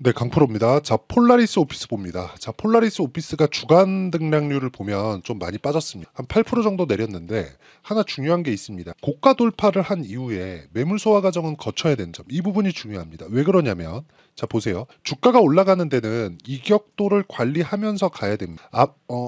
네, 강프로입니다. 자, 폴라리스 오피스 봅니다. 자, 폴라리스 오피스가 주간 등락률을 보면 좀 많이 빠졌습니다. 한 8% 정도 내렸는데 하나 중요한 게 있습니다. 고가 돌파를 한 이후에 매물 소화 과정은 거쳐야 되는 점. 이 부분이 중요합니다. 왜 그러냐면 자, 보세요. 주가가 올라가는 데는 이격도를 관리하면서 가야 됩니다.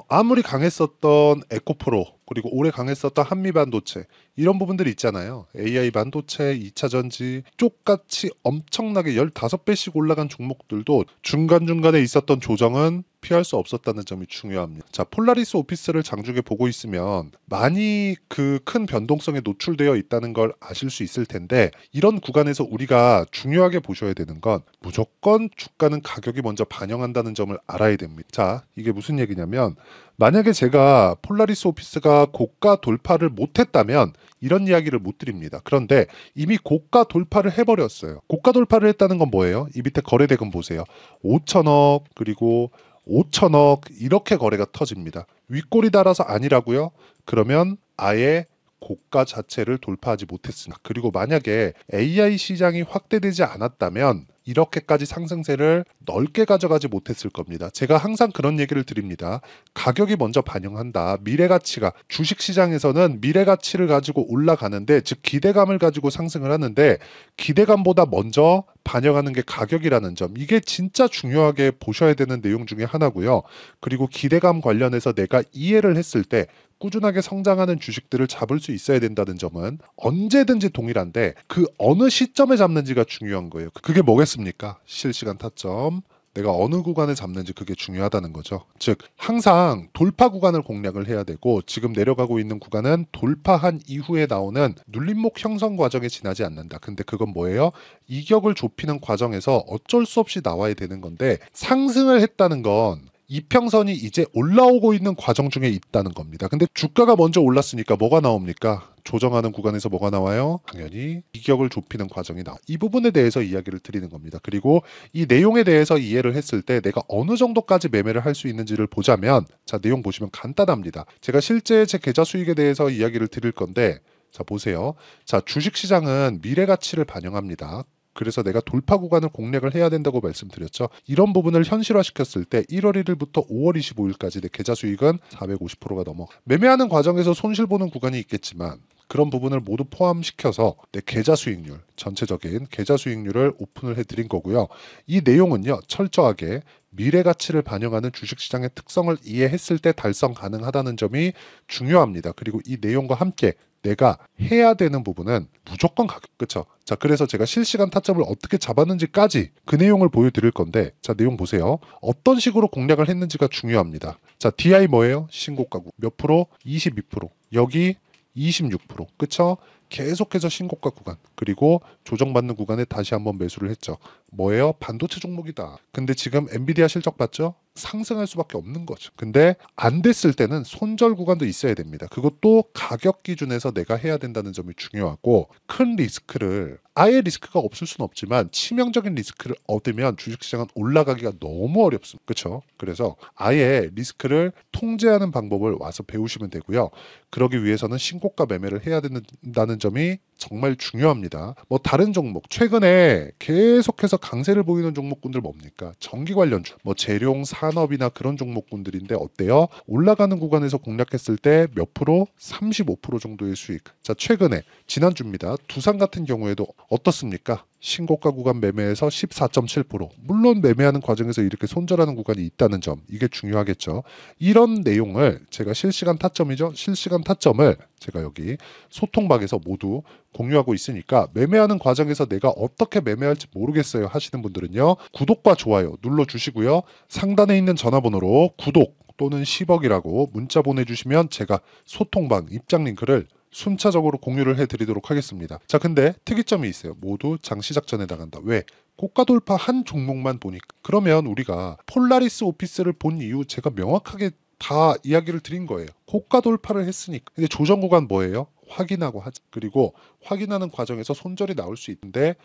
아무리 강했었던 에코프로 그리고 오래 강했었던 한미반도체 이런 부분들이 있잖아요. AI 반도체, 2차 전지 쪽같이 엄청나게 15배씩 올라간 종목들도 중간중간에 있었던 조정은 피할 수 없었다는 점이 중요합니다. 자, 폴라리스 오피스를 장중에 보고 있으면 많이 그 큰 변동성에 노출되어 있다는 걸 아실 수 있을 텐데 이런 구간에서 우리가 중요하게 보셔야 되는 건 무조건 주가는 가격이 먼저 반영한다는 점을 알아야 됩니다. 자, 이게 무슨 얘기냐면 만약에 제가 폴라리스 오피스가 고가 돌파를 못했다면 이런 이야기를 못 드립니다. 그런데 이미 고가 돌파를 해버렸어요. 고가 돌파를 했다는 건 뭐예요? 이 밑에 거래대금 보세요. 5천억 그리고 5천억 이렇게 거래가 터집니다. 윗골이 달아서 아니라고요? 그러면 아예 고가 자체를 돌파하지 못했습니다. 그리고 만약에 AI 시장이 확대되지 않았다면 이렇게까지 상승세를 넓게 가져가지 못했을 겁니다. 제가 항상 그런 얘기를 드립니다. 가격이 먼저 반영한다. 미래가치가 주식시장에서는 미래가치를 가지고 올라가는데 즉 기대감을 가지고 상승을 하는데 기대감보다 먼저 반영하는 게 가격이라는 점. 이게 진짜 중요하게 보셔야 되는 내용 중에 하나고요. 그리고 기대감 관련해서 내가 이해를 했을 때 꾸준하게 성장하는 주식들을 잡을 수 있어야 된다는 점은 언제든지 동일한데 그 어느 시점에 잡는지가 중요한 거예요. 그게 뭐겠습니까? 실시간 타점. 내가 어느 구간에 잡는지 그게 중요하다는 거죠. 즉 항상 돌파 구간을 공략을 해야 되고 지금 내려가고 있는 구간은 돌파한 이후에 나오는 눌림목 형성 과정에 지나지 않는다. 근데 그건 뭐예요? 이격을 좁히는 과정에서 어쩔 수 없이 나와야 되는 건데 상승을 했다는 건 이평선이 이제 올라오고 있는 과정 중에 있다는 겁니다. 근데 주가가 먼저 올랐으니까 뭐가 나옵니까? 조정하는 구간에서 뭐가 나와요? 당연히 이격을 좁히는 과정이 나와. 이 부분에 대해서 이야기를 드리는 겁니다. 그리고 이 내용에 대해서 이해를 했을 때 내가 어느 정도까지 매매를 할 수 있는지를 보자면 자, 내용 보시면 간단합니다. 제가 실제 제 계좌 수익에 대해서 이야기를 드릴 건데 자, 보세요. 자, 주식시장은 미래 가치를 반영합니다. 그래서 내가 돌파 구간을 공략을 해야 된다고 말씀드렸죠. 이런 부분을 현실화시켰을 때 1월 1일부터 5월 25일까지 내 계좌 수익은 450%가 넘어. 매매하는 과정에서 손실 보는 구간이 있겠지만 그런 부분을 모두 포함시켜서 내 계좌 수익률, 전체적인 계좌 수익률을 오픈을 해드린 거고요. 이 내용은요, 철저하게 미래 가치를 반영하는 주식시장의 특성을 이해했을 때 달성 가능하다는 점이 중요합니다. 그리고 이 내용과 함께 내가 해야 되는 부분은 무조건 가격, 그쵸? 자, 그래서 제가 실시간 타점을 어떻게 잡았는지까지 그 내용을 보여드릴 건데, 자, 내용 보세요. 어떤 식으로 공략을 했는지가 중요합니다. 자, DI 뭐예요? 신고가 몇 프로? 22%. 여기 26%. 그쵸? 계속해서 신고가 구간. 그리고 조정받는 구간에 다시 한번 매수를 했죠. 뭐예요? 반도체 종목이다. 근데 지금 엔비디아 실적 봤죠? 상승할 수밖에 없는 거죠. 근데 안 됐을 때는 손절 구간도 있어야 됩니다. 그것도 가격 기준에서 내가 해야 된다는 점이 중요하고 큰 리스크를 아예 리스크가 없을 수는 없지만 치명적인 리스크를 얻으면 주식시장은 올라가기가 너무 어렵습니다. 그렇죠? 그래서 아예 리스크를 통제하는 방법을 와서 배우시면 되고요. 그러기 위해서는 신고가 매매를 해야 된다는 점이 정말 중요합니다. 뭐 다른 종목 최근에 계속해서 강세를 보이는 종목군들 뭡니까? 전기 관련주, 뭐 재룡 산업이나 그런 종목군들인데 어때요? 올라가는 구간에서 공략했을 때 몇 프로? 35% 정도의 수익. 자, 최근에 지난주입니다. 두산 같은 경우에도 어떻습니까? 신고가 구간 매매에서 14.7%. 물론 매매하는 과정에서 이렇게 손절하는 구간이 있다는 점, 이게 중요하겠죠. 이런 내용을 제가 실시간 타점이죠. 실시간 타점을 제가 여기 소통방에서 모두 공유하고 있으니까 매매하는 과정에서 내가 어떻게 매매할지 모르겠어요 하시는 분들은요. 구독과 좋아요 눌러주시고요. 상단에 있는 전화번호로 구독 또는 10억이라고 문자 보내주시면 제가 소통방 입장 링크를 순차적으로 공유를 해드리도록 하겠습니다. 자, 근데 특이점이 있어요. 모두 장 시작 전에 나간다. 왜? 고가 돌파 한 종목만 보니까. 그러면 우리가 폴라리스 오피스를 본 이유 제가 명확하게 다 이야기를 드린 거예요. 고가 돌파를 했으니까. 근데 조정 구간 뭐예요? 확인하고 하자. 그리고 확인하는 과정에서 손절이 나올 수 있는데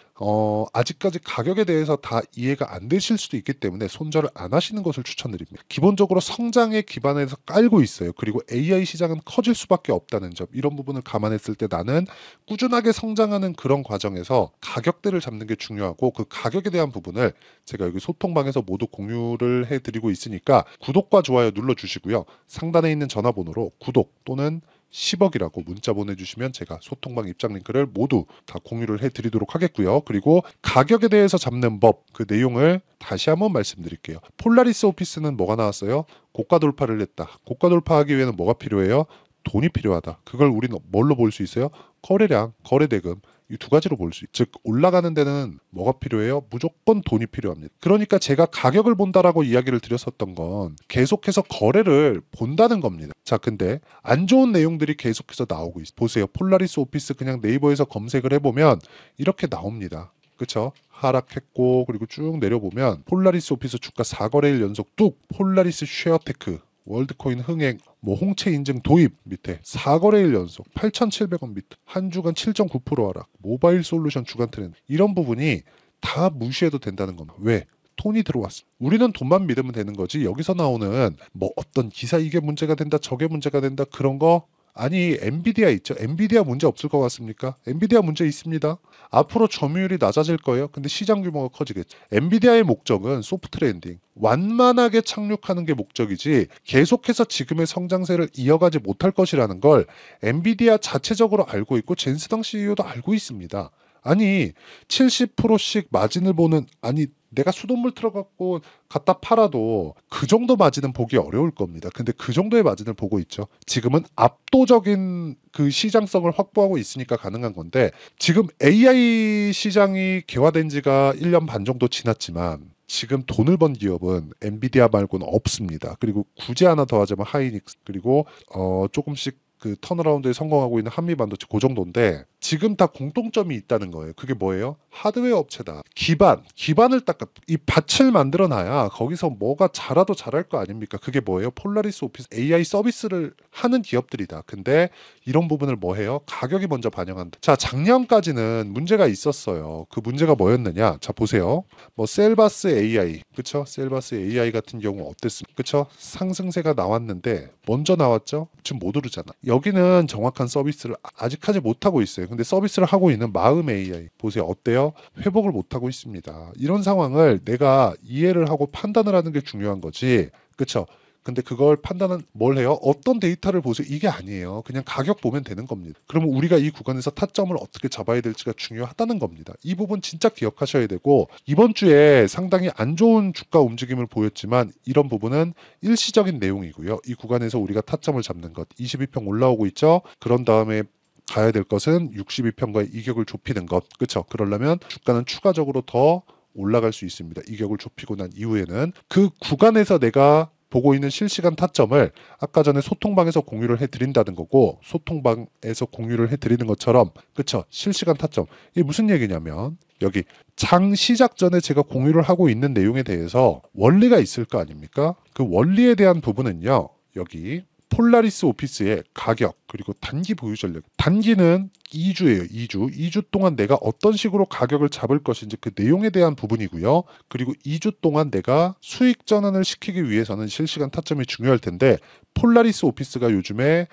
아직까지 가격에 대해서 다 이해가 안 되실 수도 있기 때문에 손절을 안 하시는 것을 추천드립니다. 기본적으로 성장에 기반해서 깔고 있어요. 그리고 AI 시장은 커질 수밖에 없다는 점, 이런 부분을 감안했을 때 나는 꾸준하게 성장하는 그런 과정에서 가격대를 잡는 게 중요하고, 그 가격에 대한 부분을 제가 여기 소통방에서 모두 공유를 해드리고 있으니까 구독과 좋아요 눌러주시고요. 상단에 있는 전화번호로 구독 또는 10억이라고 문자 보내주시면 제가 소통방 입장 링크를 모두 다 공유를 해드리도록 하겠고요. 그리고 가격에 대해서 잡는 법, 그 내용을 다시 한번 말씀드릴게요. 폴라리스 오피스는 뭐가 나왔어요? 고가 돌파를 했다. 고가 돌파하기 위해는 뭐가 필요해요? 돈이 필요하다. 그걸 우리는 뭘로 볼 수 있어요? 거래량, 거래대금, 이 두 가지로 볼 수 있죠. 즉 올라가는 데는 뭐가 필요해요? 무조건 돈이 필요합니다. 그러니까 제가 가격을 본다라고 이야기를 드렸었던 건 계속해서 거래를 본다는 겁니다. 자, 근데 안 좋은 내용들이 계속해서 나오고 있어요. 보세요. 폴라리스 오피스 그냥 네이버에서 검색을 해보면 이렇게 나옵니다. 그쵸? 하락했고, 그리고 쭉 내려보면 폴라리스 오피스 주가 4거래일 연속 뚝, 폴라리스 쉐어테크, 월드코인 흥행, 홍채 인증 도입 밑에 4거래일 연속 8,700원 밑에 한 주간 7.9% 하락, 모바일 솔루션 주간 트렌드, 이런 부분이 다 무시해도 된다는 겁니다. 왜? 돈이 들어왔어. 우리는 돈만 믿으면 되는 거지, 여기서 나오는 어떤 기사 이게 문제가 된다, 저게 문제가 된다, 그런 거 아니. 엔비디아 있죠. 엔비디아 문제 없을 것 같습니까? 엔비디아 문제 있습니다. 앞으로 점유율이 낮아질 거예요. 근데 시장 규모가 커지겠죠. 엔비디아의 목적은 소프트 랜딩, 완만하게 착륙하는 게 목적이지 계속해서 지금의 성장세를 이어가지 못할 것이라는 걸 엔비디아 자체적으로 알고 있고 젠스당 CEO도 알고 있습니다. 아니 70%씩 마진을 보는, 아니 내가 수돗물 틀어갖고 갖다 팔아도 그 정도 마진은 보기 어려울 겁니다. 근데 그 정도의 마진을 보고 있죠. 지금은 압도적인 그 시장성을 확보하고 있으니까 가능한 건데, 지금 AI 시장이 개화된 지가 1년 반 정도 지났지만 지금 돈을 번 기업은 엔비디아 말고는 없습니다. 그리고 굳이 하나 더 하자면 하이닉스, 그리고 조금씩 그 턴어라운드에 성공하고 있는 한미반도체, 그 정도인데 지금 다 공통점이 있다는 거예요. 그게 뭐예요? 하드웨어 업체다. 기반을 딱 이 밭을 만들어 놔야 거기서 뭐가 자라도 잘할 거 아닙니까? 그게 뭐예요? 폴라리스 오피스 AI 서비스를 하는 기업들이다. 근데 이런 부분을 뭐 해요? 가격이 먼저 반영한다. 자, 작년까지는 문제가 있었어요. 그 문제가 뭐였느냐? 자, 보세요. 셀바스 AI, 그쵸? 셀바스 AI 같은 경우 어땠습니까? 그쵸? 상승세가 나왔는데 먼저 나왔죠? 지금 못 오르잖아. 여기는 정확한 서비스를 아직 하지 못하고 있어요. 근데 서비스를 하고 있는 마음 AI 보세요. 어때요? 회복을 못하고 있습니다. 이런 상황을 내가 이해를 하고 판단을 하는 게 중요한 거지. 그쵸? 근데 그걸 판단은 뭘 해요? 어떤 데이터를 보세요? 이게 아니에요. 그냥 가격 보면 되는 겁니다. 그러면 우리가 이 구간에서 타점을 어떻게 잡아야 될지가 중요하다는 겁니다. 이 부분 진짜 기억하셔야 되고, 이번 주에 상당히 안 좋은 주가 움직임을 보였지만 이런 부분은 일시적인 내용이고요. 이 구간에서 우리가 타점을 잡는 것, 22평 올라오고 있죠. 그런 다음에 가야 될 것은 62평과의 이격을 좁히는 것. 그렇죠? 그러려면 주가는 추가적으로 더 올라갈 수 있습니다. 이격을 좁히고 난 이후에는 그 구간에서 내가 보고 있는 실시간 타점을 아까 전에 소통방에서 공유를 해드린다는 거고, 소통방에서 공유를 해드리는 것처럼, 그쵸? 실시간 타점. 이게 무슨 얘기냐면, 여기 장 시작 전에 제가 공유를 하고 있는 내용에 대해서 원리가 있을 거 아닙니까? 그 원리에 대한 부분은요, 여기 폴라리스 오피스의 가격, 그리고 단기 보유 전략. 단기는 2주예요. 2주 동안 내가 어떤 식으로 가격을 잡을 것인지 그 내용에 대한 부분이고요. 그리고 2주 동안 내가 수익 전환을 시키기 위해서는 실시간 타점이 중요할 텐데, 폴라리스 오피스가 요즘에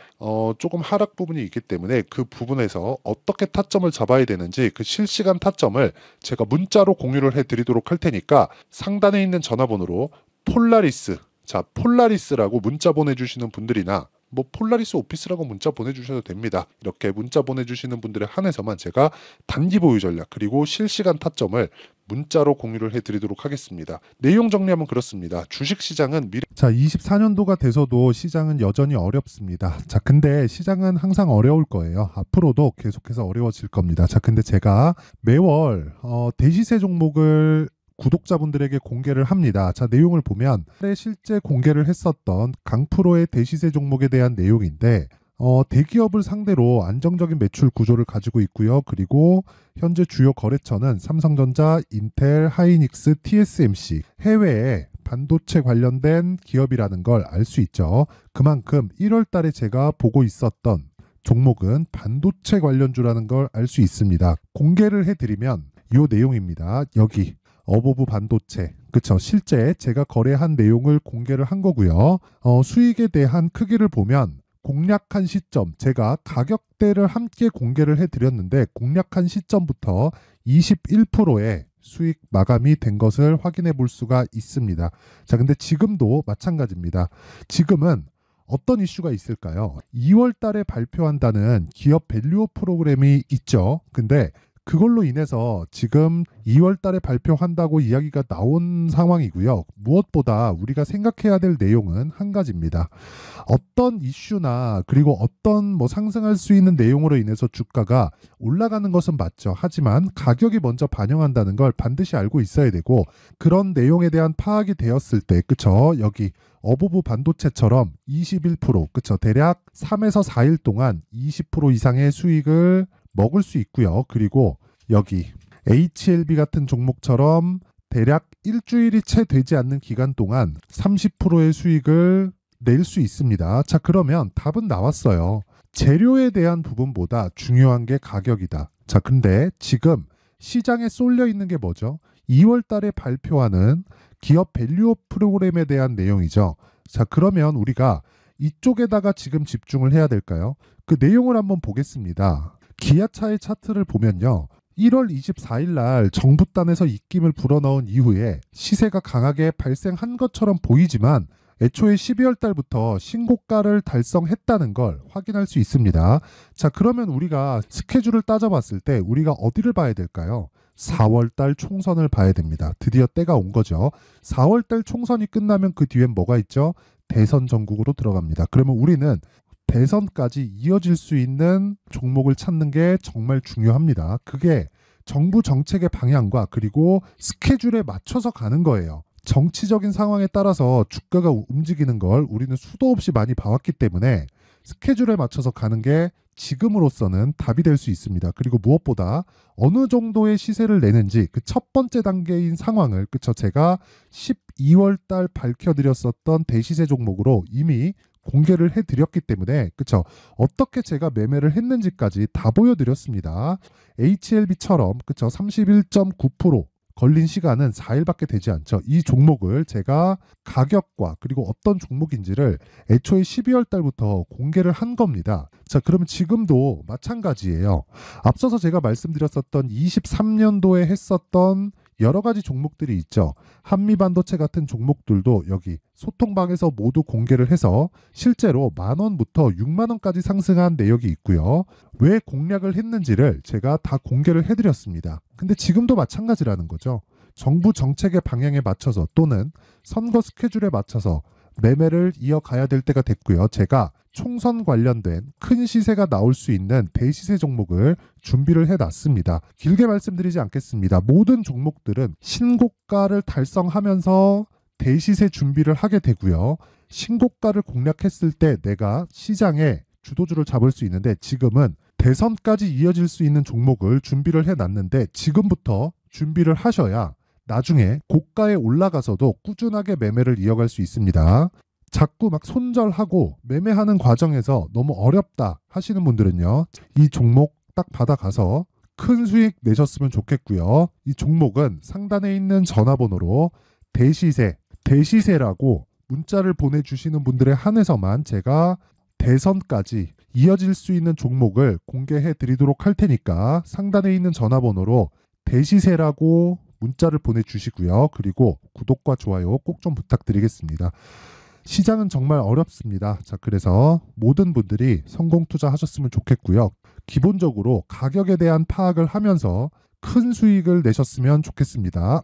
조금 하락 부분이 있기 때문에 그 부분에서 어떻게 타점을 잡아야 되는지 그 실시간 타점을 제가 문자로 공유를 해드리도록 할 테니까 상단에 있는 전화번호로 폴라리스, 자, 폴라리스라고 문자 보내주시는 분들이나 폴라리스 오피스라고 문자 보내주셔도 됩니다. 이렇게 문자 보내주시는 분들에 한해서만 제가 단기 보유 전략 그리고 실시간 타점을 문자로 공유를 해드리도록 하겠습니다. 내용 정리하면 그렇습니다. 주식시장은 24년도가 돼서도 시장은 여전히 어렵습니다. 자, 근데 시장은 항상 어려울 거예요. 앞으로도 계속해서 어려워질 겁니다. 자, 근데 제가 매월 대시세 종목을 구독자분들에게 공개를 합니다. 자, 내용을 보면 실제 공개를 했었던 강프로의 대시세 종목에 대한 내용인데, 대기업을 상대로 안정적인 매출 구조를 가지고 있고요. 그리고 현재 주요 거래처는 삼성전자, 인텔, 하이닉스, TSMC, 해외에 반도체 관련된 기업이라는 걸 알 수 있죠. 그만큼 1월 달에 제가 보고 있었던 종목은 반도체 관련주라는 걸 알 수 있습니다. 공개를 해드리면 이 내용입니다. 여기 어보브 반도체, 그쵸? 실제 제가 거래한 내용을 공개를 한 거고요. 수익에 대한 크기를 보면 공략한 시점, 제가 가격대를 함께 공개를 해드렸는데 공략한 시점부터 21%의 수익 마감이 된 것을 확인해 볼 수가 있습니다. 자, 근데 지금도 마찬가지입니다. 지금은 어떤 이슈가 있을까요? 2월 달에 발표한다는 기업 밸류업 프로그램이 있죠. 근데 그걸로 인해서 지금 2월 달에 발표한다고 이야기가 나온 상황이고요. 무엇보다 우리가 생각해야 될 내용은 한 가지입니다. 어떤 이슈나 그리고 어떤 상승할 수 있는 내용으로 인해서 주가가 올라가는 것은 맞죠. 하지만 가격이 먼저 반영한다는 걸 반드시 알고 있어야 되고, 그런 내용에 대한 파악이 되었을 때, 그쵸? 여기 어보브 반도체처럼 21%, 그쵸? 대략 3에서 4일 동안 20% 이상의 수익을 먹을 수 있고요. 그리고 여기 HLB 같은 종목처럼 대략 일주일이 채 되지 않는 기간 동안 30%의 수익을 낼 수 있습니다. 자, 그러면 답은 나왔어요. 재료에 대한 부분보다 중요한 게 가격이다. 자, 근데 지금 시장에 쏠려 있는 게 뭐죠? 2월 달에 발표하는 기업 밸류업 프로그램에 대한 내용이죠. 자, 그러면 우리가 이쪽에다가 지금 집중을 해야 될까요? 그 내용을 한번 보겠습니다. 기아차의 차트를 보면요. 1월 24일 날 정부단에서 입김을 불어넣은 이후에 시세가 강하게 발생한 것처럼 보이지만 애초에 12월 달부터 신고가를 달성했다는 걸 확인할 수 있습니다. 자, 그러면 우리가 스케줄을 따져봤을 때 우리가 어디를 봐야 될까요? 4월 달 총선을 봐야 됩니다. 드디어 때가 온 거죠. 4월 달 총선이 끝나면 그 뒤엔 뭐가 있죠? 대선 전국으로 들어갑니다. 그러면 우리는 대선까지 이어질 수 있는 종목을 찾는 게 정말 중요합니다. 그게 정부 정책의 방향과 그리고 스케줄에 맞춰서 가는 거예요. 정치적인 상황에 따라서 주가가 움직이는 걸 우리는 수도 없이 많이 봐왔기 때문에 스케줄에 맞춰서 가는 게 지금으로서는 답이 될 수 있습니다. 그리고 무엇보다 어느 정도의 시세를 내는지 그 첫 번째 단계인 상황을, 그쵸? 제가 12월 달 밝혀드렸었던 대시세 종목으로 이미 공개를 해드렸기 때문에, 그쵸? 어떻게 제가 매매를 했는지까지 다 보여드렸습니다. HLB처럼, 그쵸? 31.9% 걸린 시간은 4일밖에 되지 않죠. 이 종목을 제가 가격과 그리고 어떤 종목인지를 애초에 12월 달부터 공개를 한 겁니다. 자, 그러면 지금도 마찬가지예요. 앞서서 제가 말씀드렸었던 23년도에 했었던 여러 가지 종목들이 있죠. 한미반도체 같은 종목들도 여기 소통방에서 모두 공개를 해서 실제로 10,000원부터 60,000원까지 상승한 내역이 있고요. 왜 공략을 했는지를 제가 다 공개를 해드렸습니다. 근데 지금도 마찬가지라는 거죠. 정부 정책의 방향에 맞춰서 또는 선거 스케줄에 맞춰서 매매를 이어가야 될 때가 됐고요. 제가 총선 관련된 큰 시세가 나올 수 있는 대시세 종목을 준비를 해놨습니다. 길게 말씀드리지 않겠습니다. 모든 종목들은 신고가를 달성하면서 대시세 준비를 하게 되고요. 신고가를 공략했을 때 내가 시장에 주도주를 잡을 수 있는데, 지금은 대선까지 이어질 수 있는 종목을 준비를 해놨는데 지금부터 준비를 하셔야 나중에 고가에 올라가서도 꾸준하게 매매를 이어갈 수 있습니다. 자꾸 막 손절하고 매매하는 과정에서 너무 어렵다 하시는 분들은요, 이 종목 딱 받아가서 큰 수익 내셨으면 좋겠고요. 이 종목은 상단에 있는 전화번호로 대시세라고 문자를 보내주시는 분들에 한해서만 제가 대선까지 이어질 수 있는 종목을 공개해 드리도록 할 테니까 상단에 있는 전화번호로 대시세라고 문자를 보내주시고요. 그리고 구독과 좋아요 꼭 좀 부탁드리겠습니다. 시장은 정말 어렵습니다. 자, 그래서 모든 분들이 성공 투자하셨으면 좋겠고요. 기본적으로 가격에 대한 파악을 하면서 큰 수익을 내셨으면 좋겠습니다.